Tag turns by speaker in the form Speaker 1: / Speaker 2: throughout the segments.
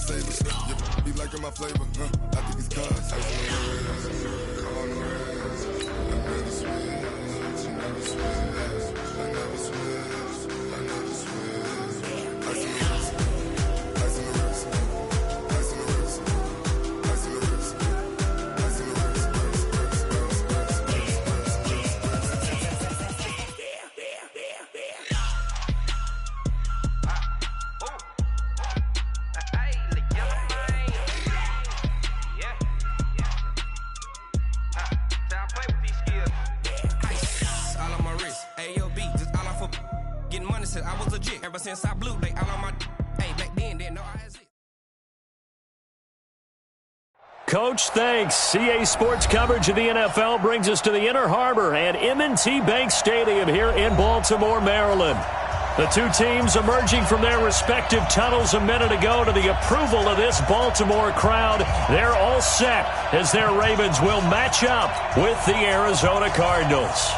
Speaker 1: savers. You be liking my flavor, huh? I think it's cause. I never switch, I never switch, I never switch, I never switch. Ice in the wrist, ice in the wrist, ice in the wrist, ice in the wrist, ice in the wrist,
Speaker 2: I was legit ever since I blew. They all on my hey back then didn't know I had it.
Speaker 3: Coach, thanks. CA Sports coverage of the NFL brings us to the Inner Harbor and M&T Bank Stadium here in Baltimore, Maryland. The two teams emerging from their respective tunnels a minute ago to the approval of this Baltimore crowd. They're all set as their Ravens will match up with the Arizona Cardinals.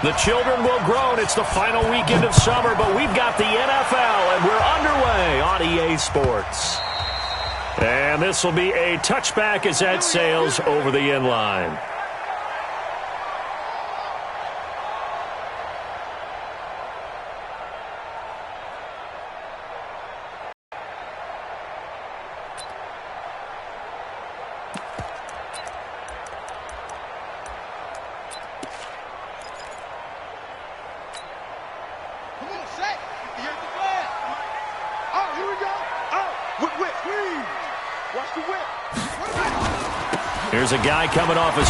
Speaker 3: The children will groan. It's the final weekend of summer, but we've got the NFL, and we're underway on EA Sports. And this will be a touchback as that sails over the end line. Here's a guy coming off his...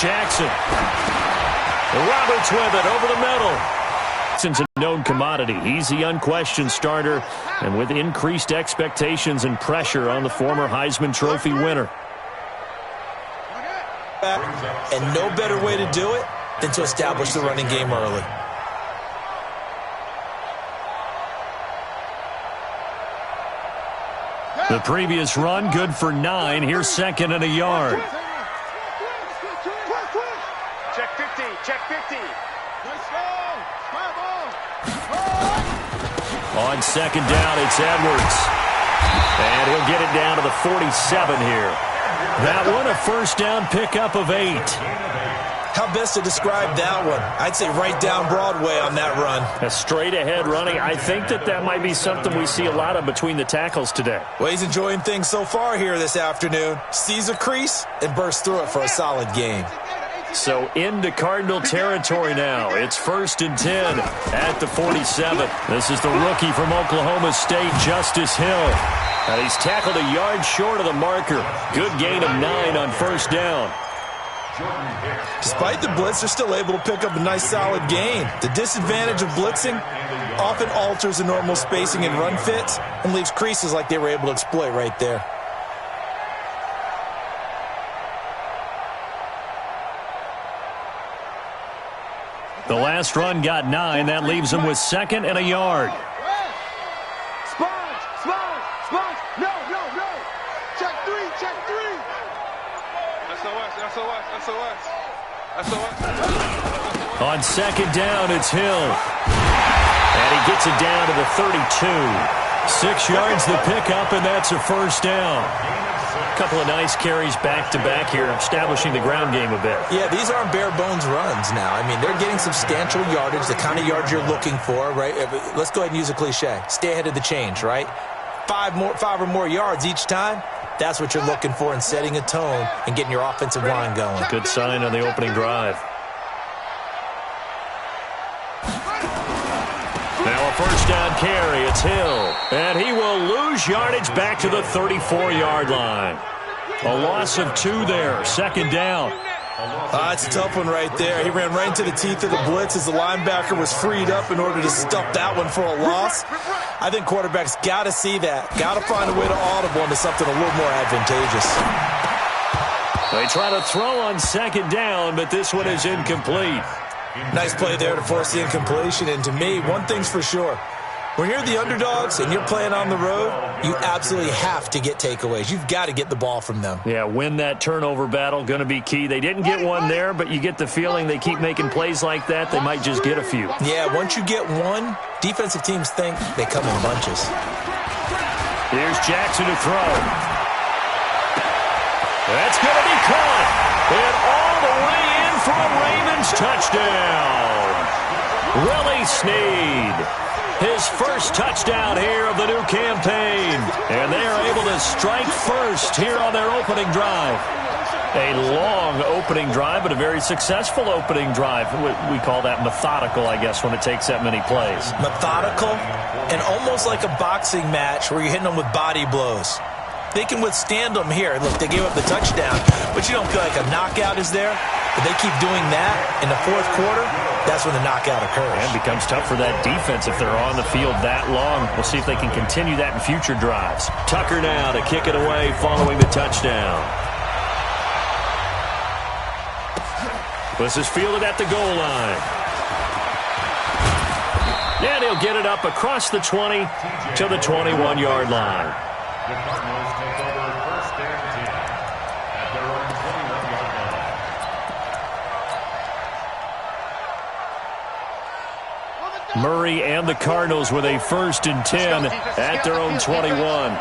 Speaker 3: Jackson. Roberts with it over the middle. Jackson's a known commodity. He's the unquestioned starter, and with increased expectations and pressure on the former Heisman Trophy winner.
Speaker 4: And no better way to do it than to establish the running game early.
Speaker 3: The previous run, good for 9. Here's second and a yard.
Speaker 5: Check 50, check 50.
Speaker 3: On second down, it's Edwards. And he'll get it down to the 47 here. That one, a first down pickup of 8.
Speaker 4: How best to describe that one? I'd say right down Broadway on that run.
Speaker 3: A straight-ahead running. I think that might be something we see a lot of between the tackles today.
Speaker 4: Well, he's enjoying things so far here this afternoon. Sees a crease and bursts through it for a solid gain.
Speaker 3: So into Cardinal territory now. It's 1st and 10 at the 47. This is the rookie from Oklahoma State, Justice Hill. And he's tackled a yard short of the marker. Good gain of 9 on first down.
Speaker 4: Despite the blitz, they're still able to pick up a nice solid gain. The disadvantage of blitzing often alters the normal spacing and run fits and leaves creases like they were able to exploit right there.
Speaker 3: The last run got 9. That leaves him with second and a yard.
Speaker 5: Sponge. No. Check 3. SOS.
Speaker 3: On second down, it's Hill. And he gets it down to the 32. 6 yards the pickup, and that's a first down. A couple of nice carries back-to-back here, establishing the ground game a bit.
Speaker 4: Yeah, these aren't bare-bones runs now. I mean, they're getting substantial yardage, the kind of yards you're looking for, right? Let's go ahead and use a cliche. Stay ahead of the change, right? 5 or more yards each time. That's what you're looking for in setting a tone and getting your offensive line going.
Speaker 3: Good sign on the opening drive. Now a first down carry. It's Hill. And he will lose yardage back to the 34-yard line. A loss of 2 there. Second down.
Speaker 4: It's a tough one right there. He ran right into the teeth of the blitz as the linebacker was freed up in order to stuff that one for a loss. I think quarterbacks got to see that. Got to find a way to audible into something a little more advantageous.
Speaker 3: They try to throw on second down, but this one is incomplete.
Speaker 4: Nice play there to force the incompletion. And to me, one thing's for sure. When you're the underdogs and you're playing on the road, you absolutely have to get takeaways. You've got to get the ball from them.
Speaker 3: Yeah, win that turnover battle, going to be key. They didn't get one there, but you get the feeling they keep making plays like that, they might just get a few.
Speaker 4: Yeah, once you get one, defensive teams think they come in bunches.
Speaker 3: Here's Jackson to throw. That's going to be caught. And all the way in for a Ravens touchdown. Willie Snead. His first touchdown here of the new campaign. And they are able to strike first here on their opening drive. A long opening drive, but a very successful opening drive. We call that methodical, I guess, when it takes that many plays.
Speaker 4: Methodical and almost like a boxing match where you're hitting them with body blows. They can withstand them here. Look, they gave up the touchdown, but you don't feel like a knockout is there. But they keep doing that in the fourth quarter, that's when the knockout occurs.
Speaker 3: And it becomes tough for that defense if they're on the field that long. We'll see if they can continue that in future drives. Tucker now to kick it away following the touchdown. This is fielded at the goal line. And he'll get it up across the 20 to the 21-yard line.
Speaker 6: The Cardinals take over first and 10 at their own 21-yard line.
Speaker 3: Murray and the Cardinals with a first and 10 at their own 21.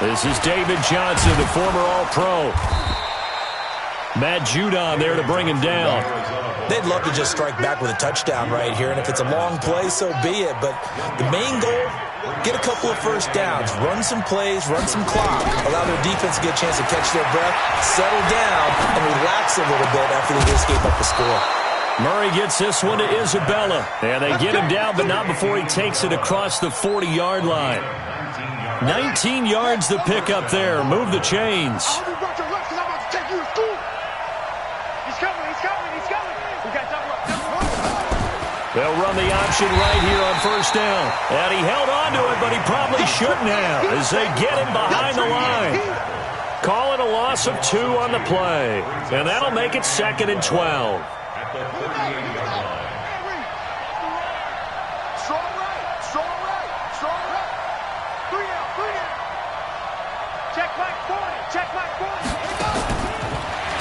Speaker 3: This is David Johnson, the former All-Pro. Matt Judon there to bring him down.
Speaker 4: They'd love to just strike back with a touchdown right here, and if it's a long play, so be it. But the main goal, get a couple of first downs, run some plays, run some clock, allow their defense to get a chance to catch their breath, settle down, and relax a little bit after they escape up the score.
Speaker 3: Murray gets this one to Isabella, and they get him down, but not before he takes it across the 40-yard line. 19 yards the pick up there. Move the chains. They'll run the option right here on first down. And he held on to it, but he probably shouldn't have as they get him behind the line. Call it a loss of 2 on the play. And that'll make it 2nd and 12.
Speaker 6: At the 38-yard line.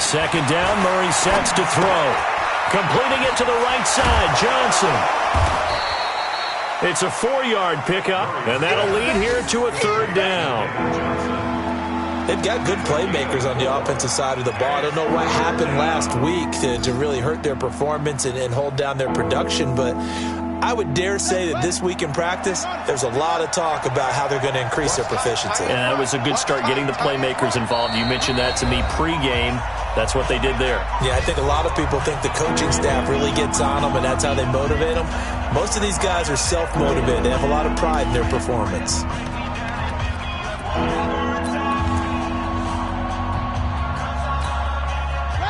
Speaker 3: Second down, Murray sets to throw. Completing it to the right side, Johnson. It's a 4-yard pickup, and that'll lead here to a 3rd down.
Speaker 4: They've got good playmakers on the offensive side of the ball. I don't know what happened last week to really hurt their performance and hold down their production, but I would dare say that this week in practice, there's a lot of talk about how they're going to increase their proficiency.
Speaker 3: And that was a good start getting the playmakers involved. You mentioned that to me pregame. That's what they did there.
Speaker 4: Yeah, I think a lot of people think the coaching staff really gets on them, and that's how they motivate them. Most of these guys are self-motivated. They have a lot of pride in their performance.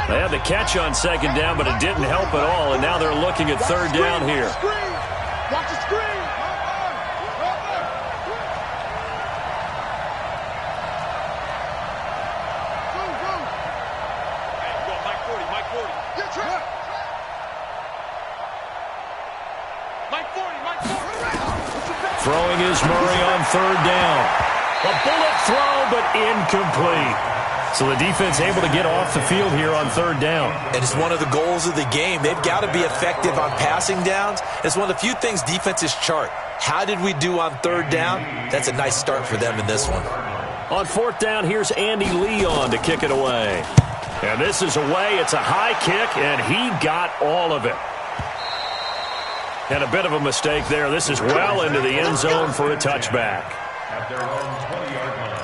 Speaker 3: They had the catch on 2nd down, but it didn't help at all, and now they're looking at 3rd down here.
Speaker 5: Watch the screen.
Speaker 3: Throwing is Murray on 3rd down. A bullet throw, but incomplete. So the defense able to get off the field here on 3rd down.
Speaker 4: And it's one of the goals of the game. They've got to be effective on passing downs. It's one of the few things defenses chart. How did we do on 3rd down? That's a nice start for them in this one.
Speaker 3: On 4th down, here's Andy Leon to kick it away. And this is away. It's a high kick, and he got all of it. And a bit of a mistake there. This is well into the end zone for a touchback.
Speaker 6: At their own 20-yard line.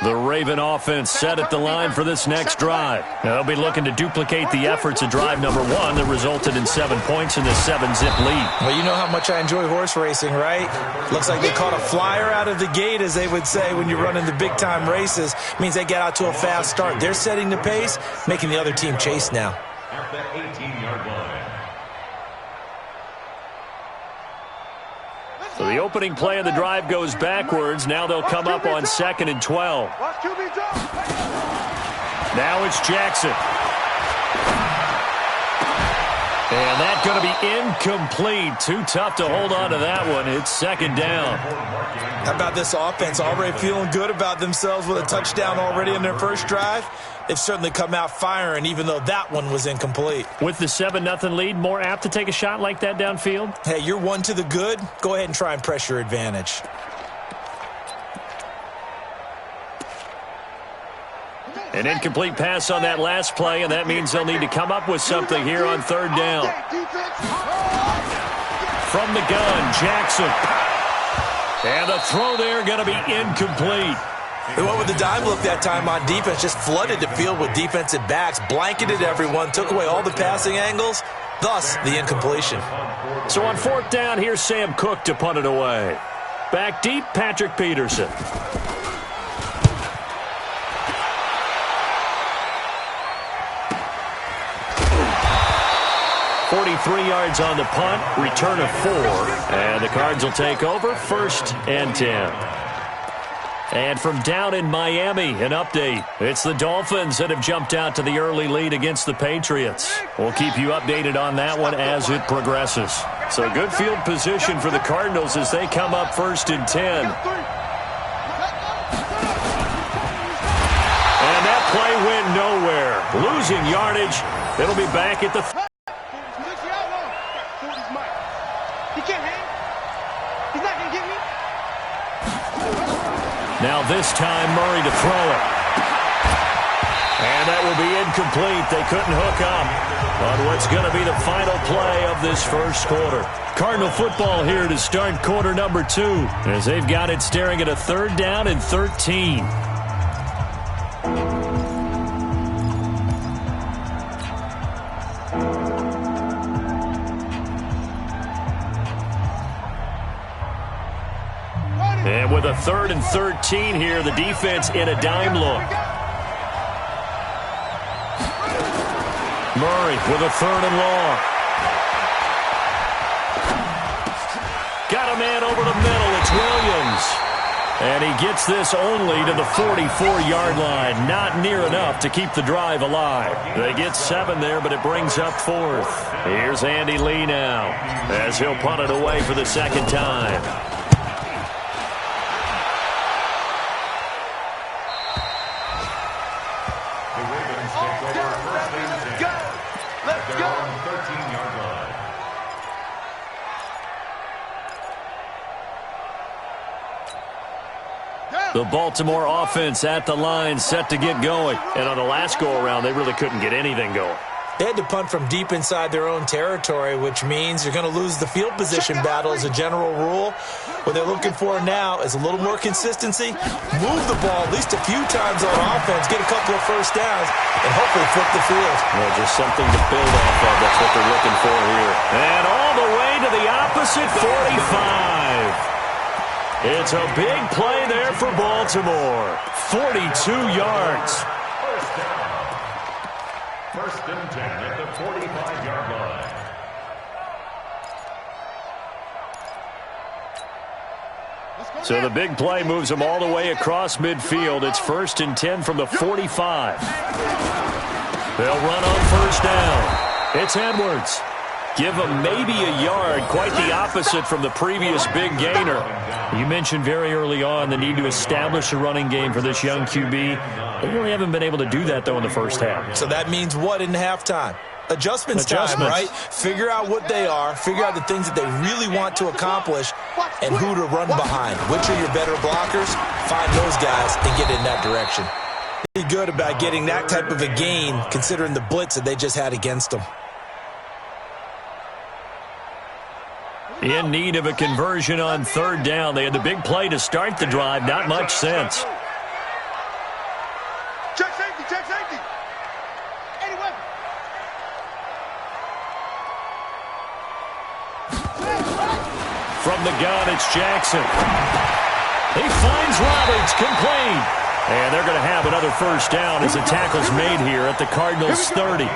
Speaker 3: The Raven offense set at the line for this next drive. They'll be looking to duplicate the efforts of drive number 1 that resulted in 7 points in the 7-zip lead.
Speaker 4: Well, you know how much I enjoy horse racing, right? Looks like they caught a flyer out of the gate, as they would say when you're running the big-time races. Means they get out to a fast start. They're setting the pace, making the other team chase now.
Speaker 6: At the 18-yard line.
Speaker 3: So the opening play of the drive goes backwards. Now they'll come up on 2nd and 12. Now it's Jackson. And that's going to be incomplete. Too tough to hold on to that one. It's 2nd down.
Speaker 4: How about this offense? Already feeling good about themselves with a touchdown already in their first drive. They've certainly come out firing, even though that one was incomplete.
Speaker 3: With the 7-0 lead, more apt to take a shot like that downfield?
Speaker 4: Hey, you're one to the good. Go ahead and try and press your advantage.
Speaker 3: An incomplete pass on that last play, and that means they'll need to come up with something here on 3rd down. From the gun, Jackson. And the throw there going to be incomplete.
Speaker 4: They went with the dime look that time on defense, just flooded the field with defensive backs, blanketed everyone, took away all the passing angles, thus the incompletion.
Speaker 3: So on 4th down, here's Sam Cook to punt it away. Back deep, Patrick Peterson. .43 yards on the punt, return of 4, and the Cards will take over 1st and 10. And from down in Miami, an update. It's the Dolphins that have jumped out to the early lead against the Patriots. We'll keep you updated on that one as it progresses. So good field position for the Cardinals as they come up 1st and 10. And that play went nowhere. Losing yardage. It'll be back at the... Now this time, Murray to throw it. And that will be incomplete. They couldn't hook up on what's going to be the final play of this first quarter. Cardinal football here to start quarter number 2, as they've got it staring at a 3rd down and 13. And with a 3rd and 13 here, the defense in a dime look. Murray with a 3rd and long. Got a man over the middle. It's Williams. And he gets this only to the 44-yard line. Not near enough to keep the drive alive. They get 7 there, but it brings up 4th. Here's Andy Lee now, as he'll punt it away for the 2nd time. The Baltimore offense at the line, set to get going. And on the last go-around, they really couldn't get anything going.
Speaker 4: They had to punt from deep inside their own territory, which means you're going to lose the field position battle as a general rule. What they're looking for now is a little more consistency, move the ball at least a few times on offense, get a couple of first downs, and hopefully flip the field.
Speaker 3: Well, just something to build off of. That's what they're looking for here. And all the way to the opposite 45. It's a big play there for Baltimore. 42 yards.
Speaker 6: First and 10 at the 45-yard line.
Speaker 3: So the big play moves them all the way across midfield. It's 1st and 10 from the 45. They'll run on 1st down. It's Edwards. Give them maybe a yard, quite the opposite from the previous big gainer. You mentioned very early on the need to establish a running game for this young QB. They really haven't been able to do that, though, in the first half.
Speaker 4: So that means what in halftime? Adjustments time, right? Figure out what they are, figure out the things that they really want to accomplish, and who to run behind. Which are your better blockers? Find those guys and get in that direction. Be good about getting that type of a gain, considering the blitz that they just had against them.
Speaker 3: In need of a conversion on 3rd down. They had the big play to start the drive. Not much sense. From the gun, it's Jackson. He finds Roberts, complete. And they're going to have another first down as the tackle's made here at the Cardinals' 30.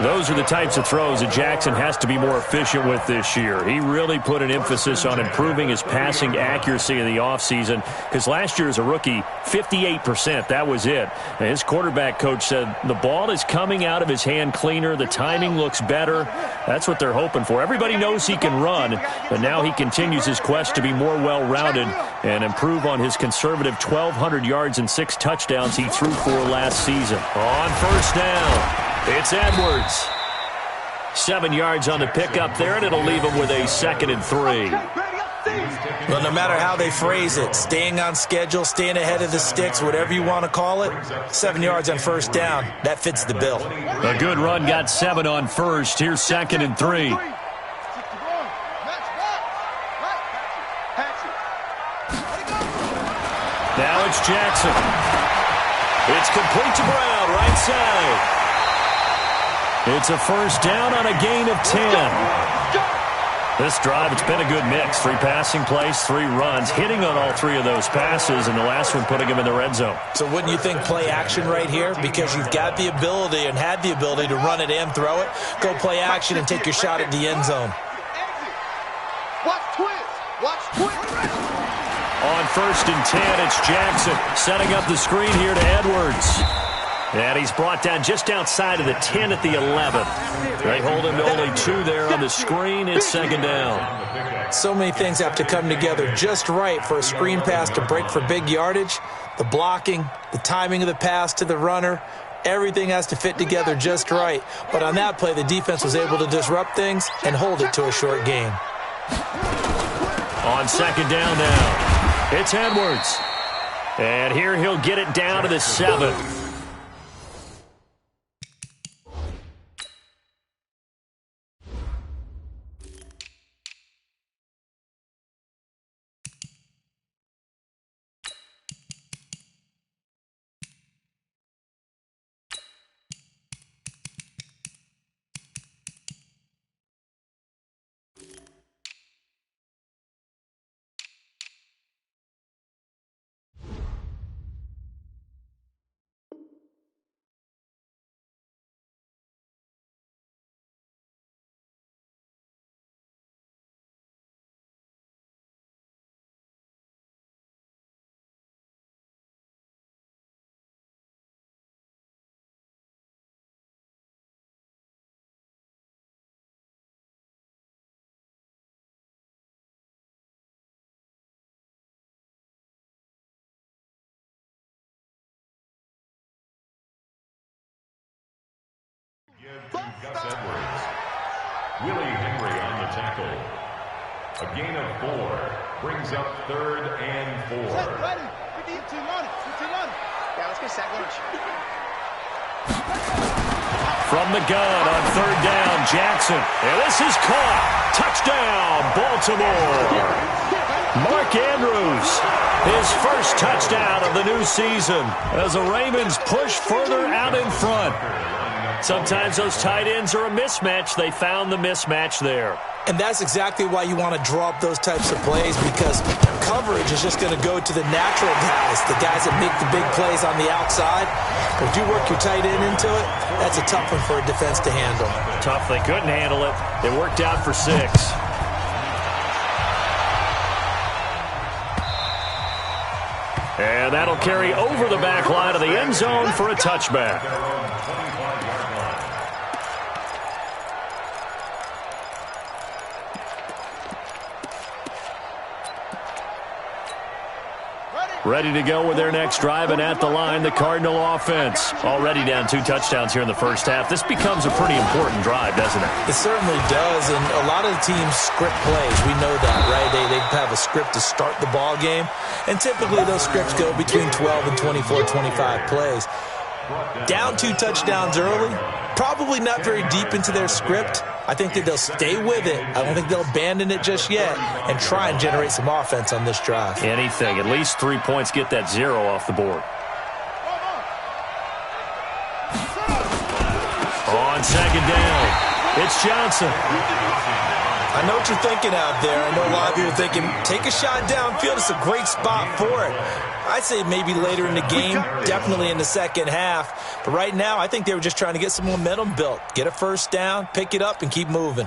Speaker 3: Those are the types of throws that Jackson has to be more efficient with this year. He really put an emphasis on improving his passing accuracy in the offseason because last year as a rookie, 58%, that was it. And his quarterback coach said the ball is coming out of his hand cleaner. The timing looks better. That's what they're hoping for. Everybody knows he can run, but now he continues his quest to be more well-rounded and improve on his conservative 1,200 yards and 6 touchdowns he threw for last season. On first down, it's Edwards. 7 yards on the pickup there, and it'll leave him with a 2nd and 3.
Speaker 4: Well, no matter how they phrase it, staying on schedule, staying ahead of the sticks, whatever you want to call it, 7 yards on first down, that fits the bill.
Speaker 3: A good run got 7 on first. Here's 2nd and 3. Now it's Jackson. It's complete to Brown, right side. It's a first down on a gain of 10. This drive, it's been a good mix. 3 passing plays, 3 runs, hitting on all 3 of those passes, and the last one putting him in the red zone.
Speaker 4: So wouldn't you think play action right here? Because you've got the ability and had the ability to run it and throw it. Go play action and take your shot at the end zone.
Speaker 5: Watch twist. Watch twist.
Speaker 3: On first and 10, it's Jackson setting up the screen here to Edwards. And he's brought down just outside of the 10 at the 11th. They hold him to only 2 there on the screen. It's 2nd down.
Speaker 4: So many things have to come together just right for a screen pass to break for big yardage. The blocking, the timing of the pass to the runner, everything has to fit together just right. But on that play, the defense was able to disrupt things and hold it to a short gain.
Speaker 3: On 2nd down now, it's Edwards. And here he'll get it down to the 7.
Speaker 6: Gus Edwards. Willie Henry on the tackle. A gain of 4 brings up 3rd and 4.
Speaker 5: Ready. 15 on it. 15 on it. Yeah, let's get sack lunch.
Speaker 3: From the gun on 3rd down, Jackson. And this is caught. Touchdown, Baltimore. Mark Andrews, his first touchdown of the new season as the Ravens push further out in front. Sometimes those tight ends are a mismatch. They found the mismatch there.
Speaker 4: And that's exactly why you want to draw up those types of plays, because coverage is just going to go to the natural guys, the guys that make the big plays on the outside. If you work your tight end into it, that's a tough one for a defense to handle.
Speaker 3: Tough. They couldn't handle it. It worked out for 6. And that'll carry over the back line of the end zone for a touchback. Ready to go with their next drive, and at the line, the Cardinal offense. Already down 2 touchdowns here in the first half. This becomes a pretty important drive, doesn't it?
Speaker 4: It certainly does, and a lot of the teams script plays. We know that, right? They have a script to start the ball game, and typically those scripts go between 12 and 24, 25 plays. Down 2 touchdowns early, probably not very deep into their script. I think that they'll stay with it. I don't think they'll abandon it just yet and try and generate some offense on this drive.
Speaker 3: Anything. At least 3 points, get that 0 off the board. On 2nd down, it's Johnson.
Speaker 4: I know what you're thinking out there. I know a lot of you are thinking, take a shot downfield. It's a great spot for it. I'd say maybe later in the game, definitely in the second half. But right now, I think they were just trying to get some momentum built. Get a first down, pick it up, and keep moving.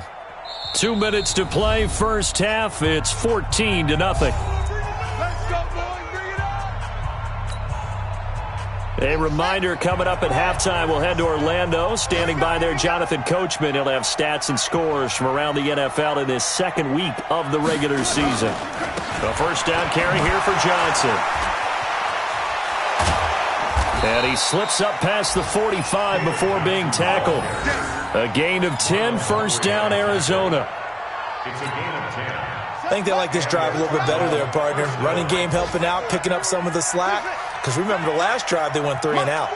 Speaker 3: 2 minutes to play, first half. It's 14-0. A reminder, coming up at halftime, we'll head to Orlando. Standing by there, Jonathan Coachman. He'll have stats and scores from around the NFL in this second week of the regular season. The first down carry here for Johnson. And he slips up past the 45 before being tackled. A gain of 10, first down, Arizona.
Speaker 6: It's a gain of 10.
Speaker 4: I think they like this drive a little bit better there, partner. Running game helping out, picking up some of the slack. Because remember, the last drive, they went 3 and out.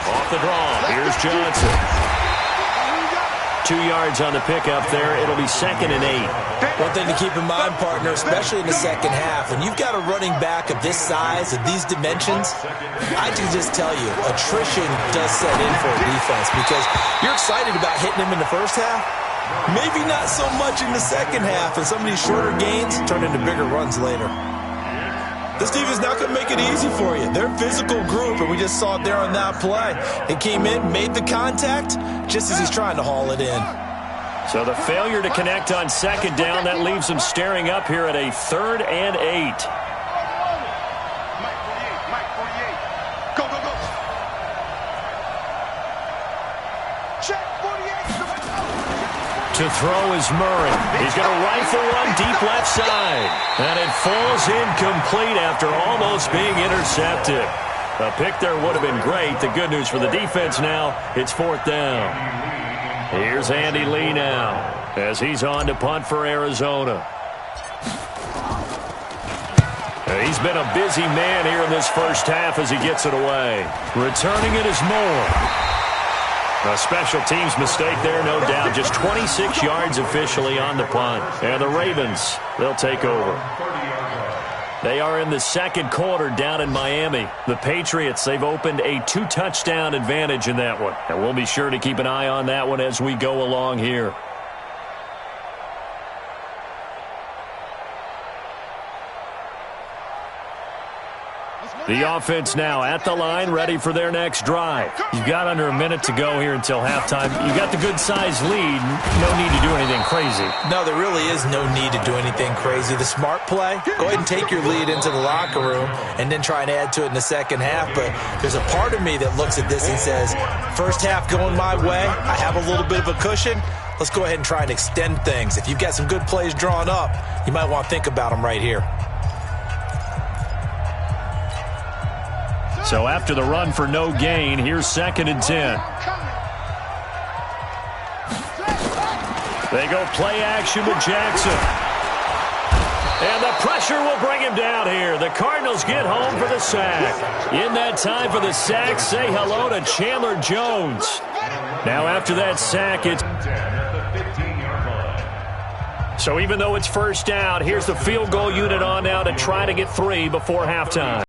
Speaker 3: Off the draw, here's Johnson. 2 yards on the pickup there. It'll be 2nd and 8.
Speaker 4: One thing to keep in mind, partner, especially in the second half, when you've got a running back of this size, of these dimensions, I can just tell you, attrition does set in for a defense because you're excited about hitting him in the first half. Maybe not so much in the second half, and some of these shorter gains turn into bigger runs later. This defense not going to make it easy for you. They're a physical group, and we just saw it there on that play. It came in, made the contact, just as he's trying to haul it in.
Speaker 3: So the failure to connect on second down, that leaves him staring up here at a 3rd and 8.
Speaker 5: Mike 48. Go, go, go. Check 48.
Speaker 3: To throw is Murray. He's going to rifle one deep left side. And it falls incomplete after almost being intercepted. A pick there would have been great. The good news for the defense now, it's 4th down. Here's Andy Lee now as he's on to punt for Arizona. He's been a busy man here in this first half as he gets it away. Returning it is Moore. A special teams mistake there, no doubt. Just 26 yards officially on the punt. And the Ravens, they'll take over. They are in the second quarter down in Miami. The Patriots, they've opened a 2-touchdown advantage in that one. And we'll be sure to keep an eye on that one as we go along here. The offense now at the line, ready for their next drive. You've got under a minute to go here until halftime. You've got the good-sized lead. No need to do anything crazy.
Speaker 4: No, there really is no need to do anything crazy. The smart play, go ahead and take your lead into the locker room and then try and add to it in the second half. But there's a part of me that looks at this and says, first half going my way, I have a little bit of a cushion. Let's go ahead and try and extend things. If you've got some good plays drawn up, you might want to think about them right here.
Speaker 3: So after the run for no gain, here's 2nd and 10. They go play action with Jackson. And the pressure will bring him down here. The Cardinals get home for the sack. In that time for the sack, say hello to Chandler Jones. Now after that sack, it's... So even though it's first down, here's the field goal unit on now to try to get 3 before halftime.